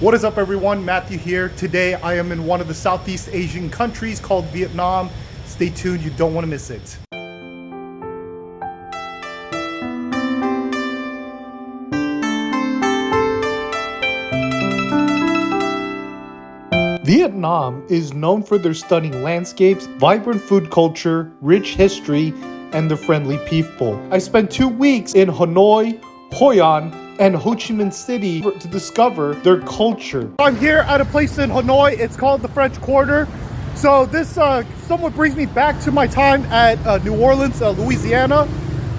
What is up, everyone? Matthew here. Today I am in one of the Southeast Asian countries called Vietnam. Stay tuned, you don't want to miss it. Vietnam is known for their stunning landscapes, vibrant food culture, rich history, and their friendly people. I spent 2 weeks in Hanoi, Hoi An, and Ho Chi Minh City to discover their culture. I'm here at a place in Hanoi. It's called the French Quarter. So this somewhat brings me back to my time at New Orleans, Louisiana,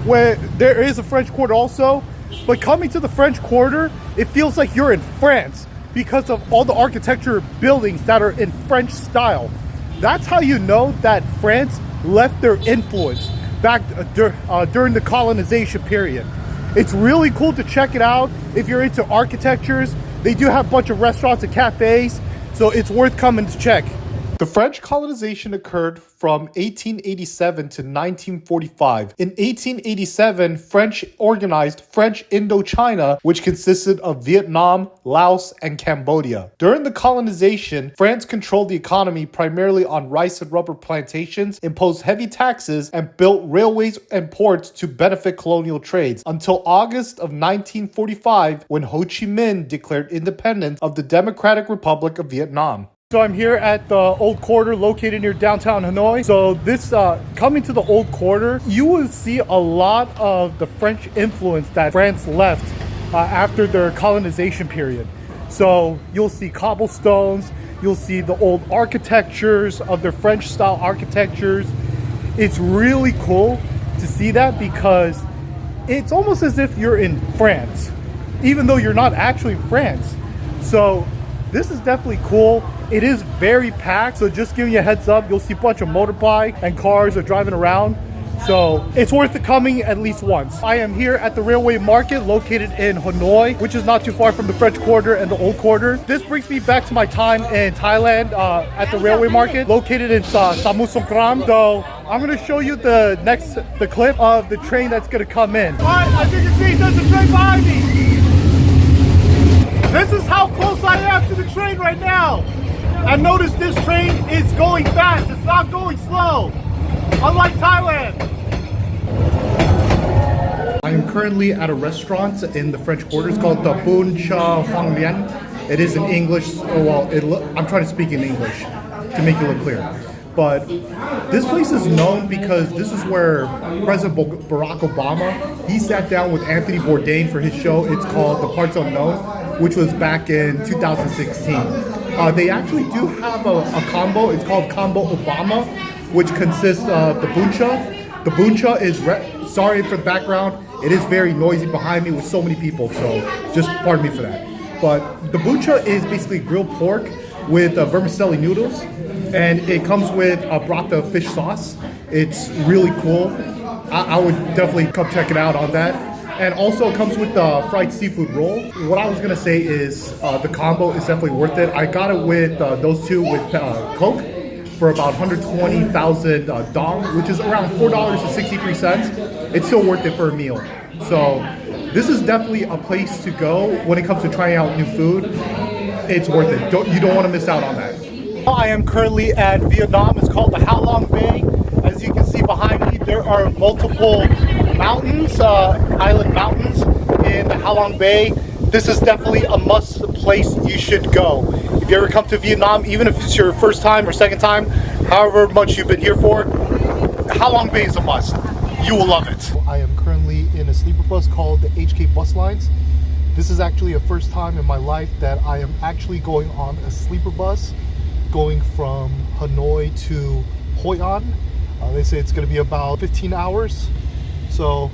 where there is a French Quarter also. But coming to the French Quarter, it feels like you're in France because of all the architecture buildings that are in French style. That's how you know that France left their influence back during the colonization period. It's really cool to check it out if you're into architectures. They do have a bunch of restaurants and cafes, so it's worth coming to check. The French colonization occurred from 1887 to 1945. In 1887, French organized French Indochina, which consisted of Vietnam, Laos, and Cambodia. During the colonization, France controlled the economy primarily on rice and rubber plantations, imposed heavy taxes, and built railways and ports to benefit colonial trades until August of 1945, when Ho Chi Minh declared independence of the Democratic Republic of Vietnam. So I'm here at the Old Quarter located near downtown Hanoi. So this, coming to the Old Quarter, you will see a lot of the French influence that France left after their colonization period. So you'll see cobblestones, you'll see the old architectures of their French style architectures. It's really cool to see that because it's almost as if you're in France, even though you're not actually in France. So this is definitely cool. It is very packed, so just giving you a heads up, you'll see a bunch of motorbike and cars are driving around. So it's worth it coming at least once. I am here at the Railway Market located in Hanoi, which is not too far from the French Quarter and the Old Quarter. This brings me back to my time in Thailand at the Railway Market located in Samut Songkhram. So I'm gonna show you the clip of the train that's gonna come in. All right, as you can see, there's a train behind me. This is how close I am to the train right now. I noticed this train is going fast. It's not going slow, unlike Thailand. I am currently at a restaurant in the French Quarter. It's called the Bun Cha Hoang Lien. It is in English. I'm trying to speak in English to make it look clear. But this place is known because this is where President Barack Obama, he sat down with Anthony Bourdain for his show. It's called The Parts Unknown, which was back in 2016. They actually do have a combo. It's called Combo Obama, which consists of the Bun Cha. The Bun Cha is, sorry for the background, it is very noisy behind me with so many people, so just pardon me for that. But the Bun Cha is basically grilled pork with vermicelli noodles, and it comes with a bratha fish sauce. It's really cool. I would definitely come check it out on that. And also comes with the fried seafood roll. What I was gonna say is the combo is definitely worth it. I got it with those two with Coke for about 120,000 dong, which is around $4.63. It's still worth it for a meal. So this is definitely a place to go when it comes to trying out new food. It's worth it. You don't wanna miss out on that. I am currently at Vietnam. It's called the Ha Long Bay. As you can see behind me, there are multiple mountains, island mountains in the Ha Long Bay. This is definitely a must place you should go. If you ever come to Vietnam, even if it's your first time or second time, however much you've been here for, Ha Long Bay is a must. You will love it. I am currently in a sleeper bus called the HK Bus Lines. This is actually a first time in my life that I am actually going on a sleeper bus, going from Hanoi to Hoi An. They say it's going to be about 15 hours. So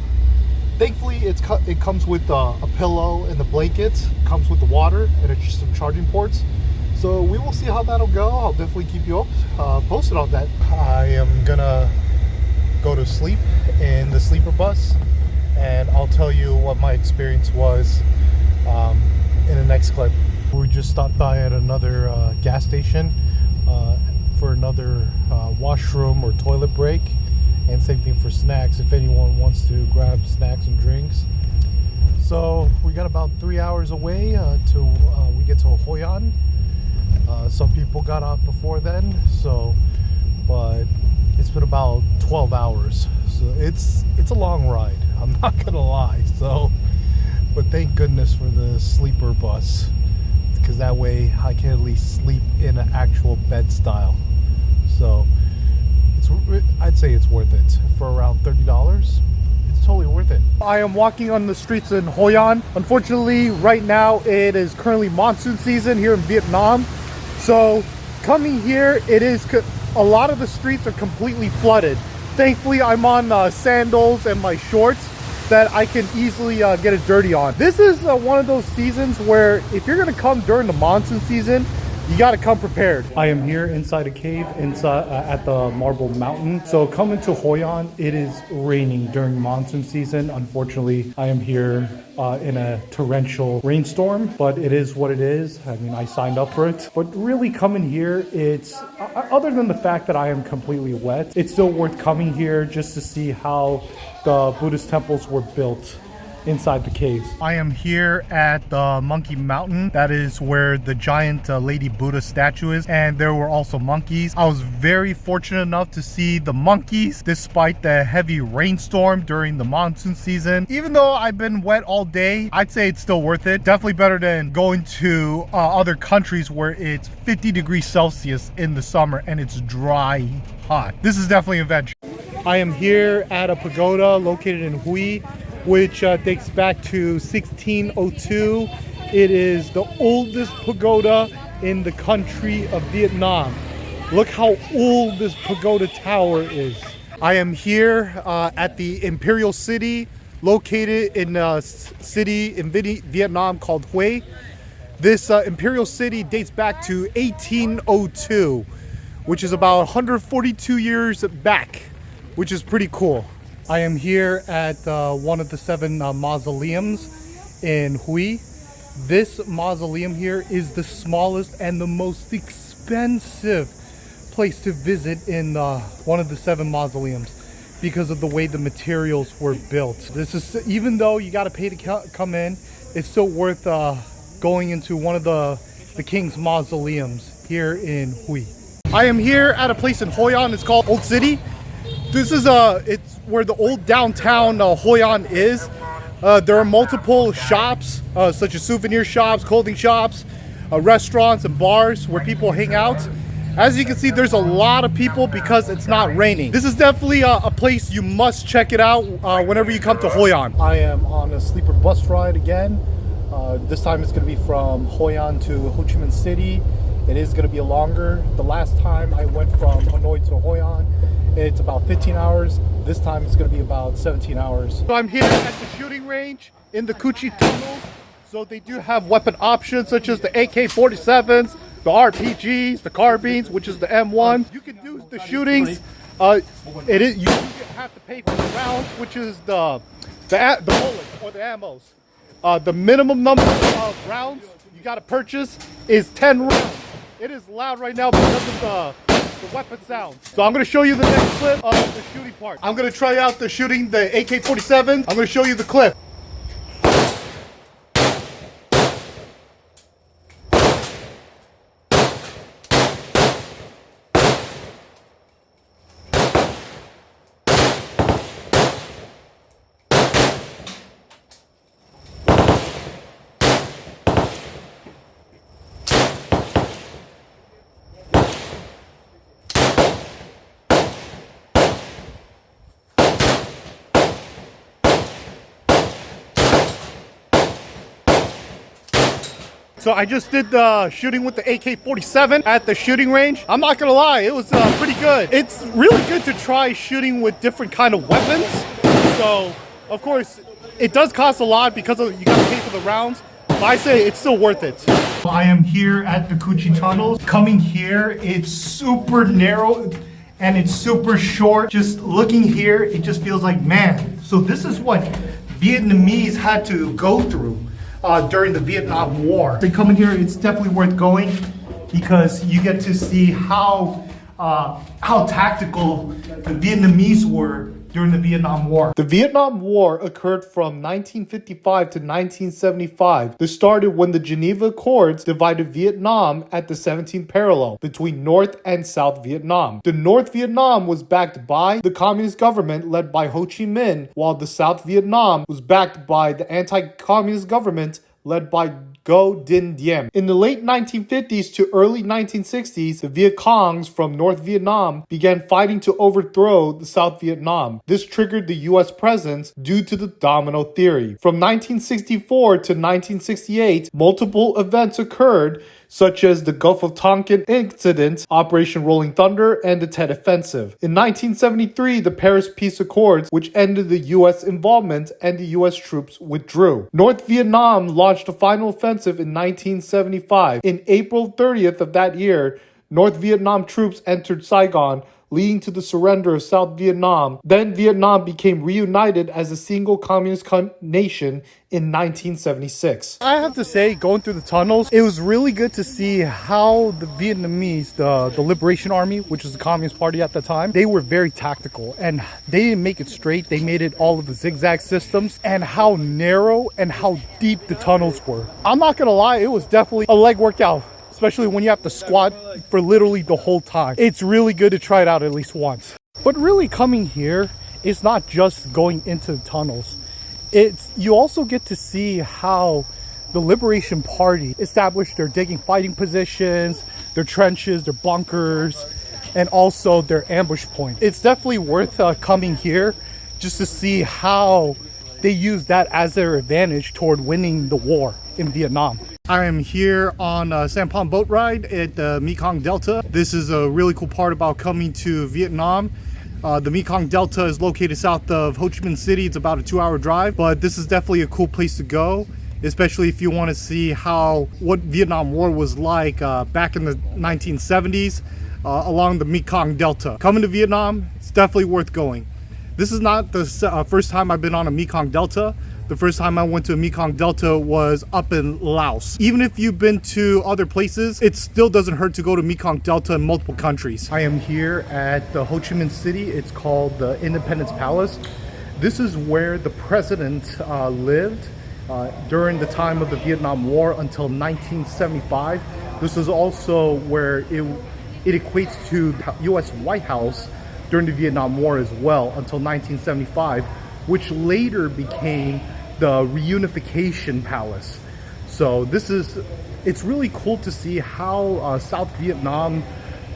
thankfully it comes with a pillow and the blanket, comes with the water and it's just some charging ports. So we will see how that'll go. I'll definitely keep you posted on that. I am gonna go to sleep in the sleeper bus and I'll tell you what my experience was in the next clip. We just stopped by at another gas station for another washroom or toilet break, and same thing for snacks if anyone wants to grab snacks and drinks. So we got about 3 hours away till we get to Hoi An. Some people got off before then, but it's been about 12 hours. So it's a long ride, I'm not gonna lie. But thank goodness for the sleeper bus, because that way I can at least sleep in an actual bed style. So I'd say it's worth it for around $30. It's totally worth it. I am walking on the streets in Hoi An. Unfortunately, right now it is currently monsoon season here in Vietnam. So coming here, a lot of the streets are completely flooded. Thankfully, I'm on sandals and my shorts that I can easily get it dirty on. This is one of those seasons where if you're gonna come during the monsoon season, you gotta come prepared. I am here inside a cave at the Marble Mountain. So coming to Hoi An, it is raining during monsoon season. Unfortunately, I am here in a torrential rainstorm, but it is what it is. I mean, I signed up for it. But really coming here, it's, other than the fact that I am completely wet, it's still worth coming here just to see how the Buddhist temples were built inside the caves. I am here at the Monkey Mountain. That is where the giant Lady Buddha statue is, and there were also monkeys. I was very fortunate enough to see the monkeys despite the heavy rainstorm during the monsoon season. Even though I've been wet all day, I'd say it's still worth it. Definitely better than going to other countries where it's 50 degrees Celsius in the summer and it's dry hot. This is definitely an adventure. I am here at a pagoda located in Hue, which dates back to 1602. It is the oldest pagoda in the country of Vietnam. Look how old this pagoda tower is. I am here at the Imperial City, located in a city in Vietnam called Hue. This Imperial City dates back to 1802, which is about 142 years back, which is pretty cool. I am here at one of the 7 mausoleums in Hue. This mausoleum here is the smallest and the most expensive place to visit in one of the 7 mausoleums because of the way the materials were built. This is, even though you got to pay to come in, it's still worth going into one of the king's mausoleums here in Hue. I am here at a place in Hoi An. It's called Old City. This is it's where the old downtown Hoi An is. There are multiple shops, such as souvenir shops, clothing shops, restaurants and bars where people hang out. As you can see, there's a lot of people because it's not raining. This is definitely a place you must check it out whenever you come to Hoi An. I am on a sleeper bus ride again. This time it's going to be from Hoi An to Ho Chi Minh City. It is going to be longer. The last time I went from Hanoi to Hoi An, it's about 15 hours. This time it's going to be about 17 hours. So I'm here at the shooting range in the Cu Chi Tunnel. So they do have weapon options such as the AK-47s, the RPGs, the carbines, which is the M1. You can do the shootings. You have to pay for the rounds, which is the bullets or the ammos. The minimum number of rounds you got to purchase is 10 rounds. It is loud right now because of the weapon sounds. So I'm going to show you the next clip of the shooting part. I'm going to try out the shooting the AK-47. I'm going to show you the clip. So I just did the shooting with the AK-47 at the shooting range. I'm not gonna lie, it was pretty good. It's really good to try shooting with different kind of weapons. So, of course, it does cost a lot because you gotta pay for the rounds, but I say it's still worth it. I am here at the Cu Chi Tunnels. Coming here, it's super narrow and it's super short. Just looking here, it just feels like, man, so this is what Vietnamese had to go through during the Vietnam War. So coming here, it's definitely worth going because you get to see how tactical the Vietnamese were during the Vietnam War. The Vietnam War occurred from 1955 to 1975. This started when the Geneva Accords divided Vietnam at the 17th parallel between North and South Vietnam. The North Vietnam was backed by the communist government led by Ho Chi Minh, while the South Vietnam was backed by the anti-communist government led by Ngo Dinh Diem. In the late 1950s to early 1960s, the Viet Congs from North Vietnam began fighting to overthrow the South Vietnam. This triggered the U.S. presence due to the domino theory. From 1964 to 1968, multiple events occurred, such as the Gulf of Tonkin incident, Operation Rolling Thunder, and the Tet Offensive. In 1973, the Paris Peace Accords, which ended the U.S. involvement, and the U.S. troops withdrew. North Vietnam launched a final offensive in 1975. In April 30th of that year, North Vietnam troops entered Saigon, leading to the surrender of South Vietnam. Then Vietnam became reunited as a single communist nation in 1976. I have to say, going through the tunnels, it was really good to see how the Vietnamese, the Liberation Army, which was the Communist Party at the time, they were very tactical and they didn't make it straight. They made it all of the zigzag systems, and how narrow and how deep the tunnels were. I'm not gonna lie, it was definitely a leg workout, especially when you have to squat for literally the whole time. It's really good to try it out at least once. But really, coming here is not just going into the tunnels. You also get to see how the Liberation Party established their digging fighting positions, their trenches, their bunkers, and also their ambush point. It's definitely worth coming here just to see how they use that as their advantage toward winning the war in Vietnam. I am here on a Sampon boat ride at the Mekong Delta. This is a really cool part about coming to Vietnam. The Mekong Delta is located south of Ho Chi Minh City. It's about a 2-hour drive, but this is definitely a cool place to go, especially if you want to see what Vietnam War was like back in the 1970s along the Mekong Delta. Coming to Vietnam, it's definitely worth going. This is not the first time I've been on a Mekong Delta. The first time I went to a Mekong Delta was up in Laos. Even if you've been to other places, it still doesn't hurt to go to Mekong Delta in multiple countries. I am here at the Ho Chi Minh City. It's called the Independence Palace. This is where the president lived during the time of the Vietnam War until 1975. This is also where it equates to the U.S. White House during the Vietnam War as well until 1975, which later became the Reunification Palace. So it's really cool to see how South Vietnam,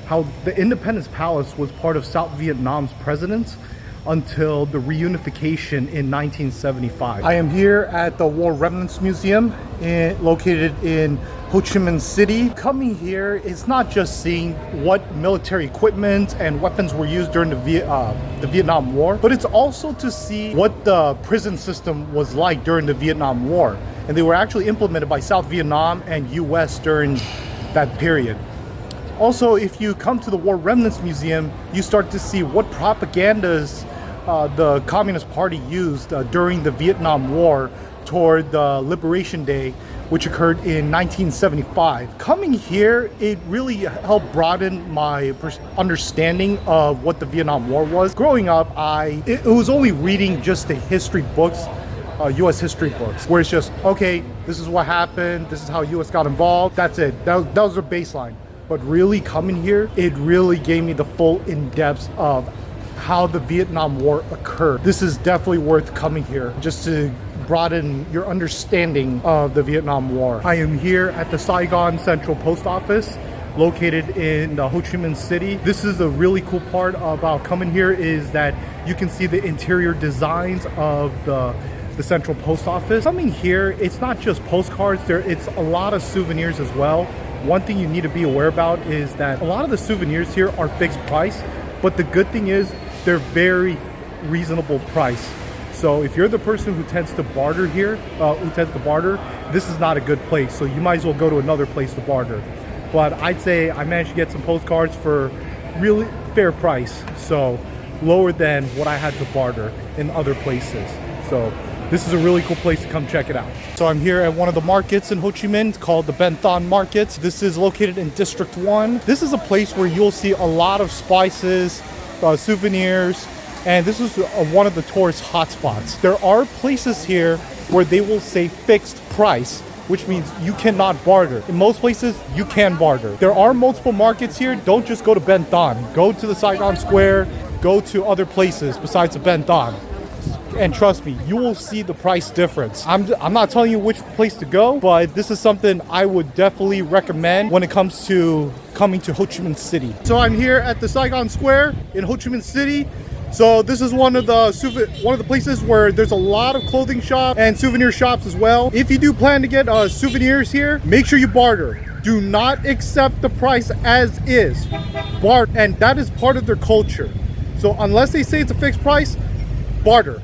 how the Independence Palace was part of South Vietnam's presidents until the reunification in 1975. I am here at the War Remnants Museum located in Ho Chi Minh City. Coming here is not just seeing what military equipment and weapons were used during the Vietnam War, but it's also to see what the prison system was like during the Vietnam War. And they were actually implemented by South Vietnam and US during that period. Also, if you come to the War Remnants Museum, you start to see what propagandas the Communist Party used during the Vietnam War toward the Liberation Day, which occurred in 1975. Coming here, it really helped broaden my understanding of what the Vietnam War was. Growing up, it was only reading just the history books, US history books, where it's just, okay, this is what happened, this is how US got involved, that's it. That was the baseline. But really coming here, it really gave me the full in-depth of how the Vietnam War occurred. This is definitely worth coming here just to broaden your understanding of the Vietnam War. I am here at the Saigon Central Post Office located in the Ho Chi Minh City. This is a really cool part about coming here is that you can see the interior designs of the Central Post Office. Coming here, it's not just postcards, it's a lot of souvenirs as well. One thing you need to be aware about is that a lot of the souvenirs here are fixed price, but the good thing is they're very reasonable price. So if you're the person who tends to barter here, this is not a good place. So you might as well go to another place to barter. But I'd say I managed to get some postcards for really fair price. So lower than what I had to barter in other places. So this is a really cool place to come check it out. So I'm here at one of the markets in Ho Chi Minh called the Ben Thanh Market. This is located in District 1. This is a place where you'll see a lot of spices, souvenirs, And this is one of the tourist hotspots. There are places here where they will say fixed price, which means you cannot barter. In most places, you can barter. There are multiple markets here. Don't just go to Ben Thanh. Go to the Saigon Square. Go to other places besides the Ben Thanh. And trust me, you will see the price difference. I'm not telling you which place to go, but this is something I would definitely recommend when it comes to coming to Ho Chi Minh City. So I'm here at the Saigon Square in Ho Chi Minh City. So this is one of the places where there's a lot of clothing shops and souvenir shops as well. If you do plan to get souvenirs here, make sure you barter. Do not accept the price as is. Barter, and that is part of their culture. So unless they say it's a fixed price, barter.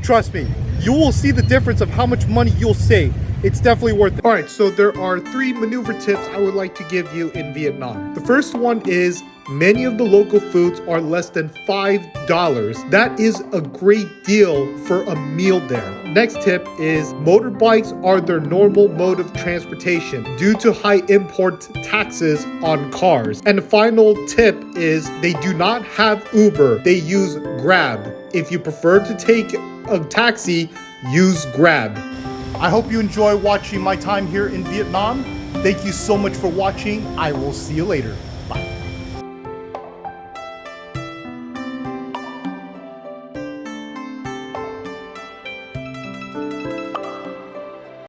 Trust me, you will see the difference of how much money you'll save. It's definitely worth it. All right, so there are 3 maneuver tips I would like to give you in Vietnam. The first one is many of the local foods are less than $5. That is a great deal for a meal there. Next tip is motorbikes are their normal mode of transportation due to high import taxes on cars. And the final tip is they do not have Uber, they use Grab. If you prefer to take a taxi, use Grab. I hope you enjoy watching my time here in Vietnam. Thank you so much for watching. I will see you later.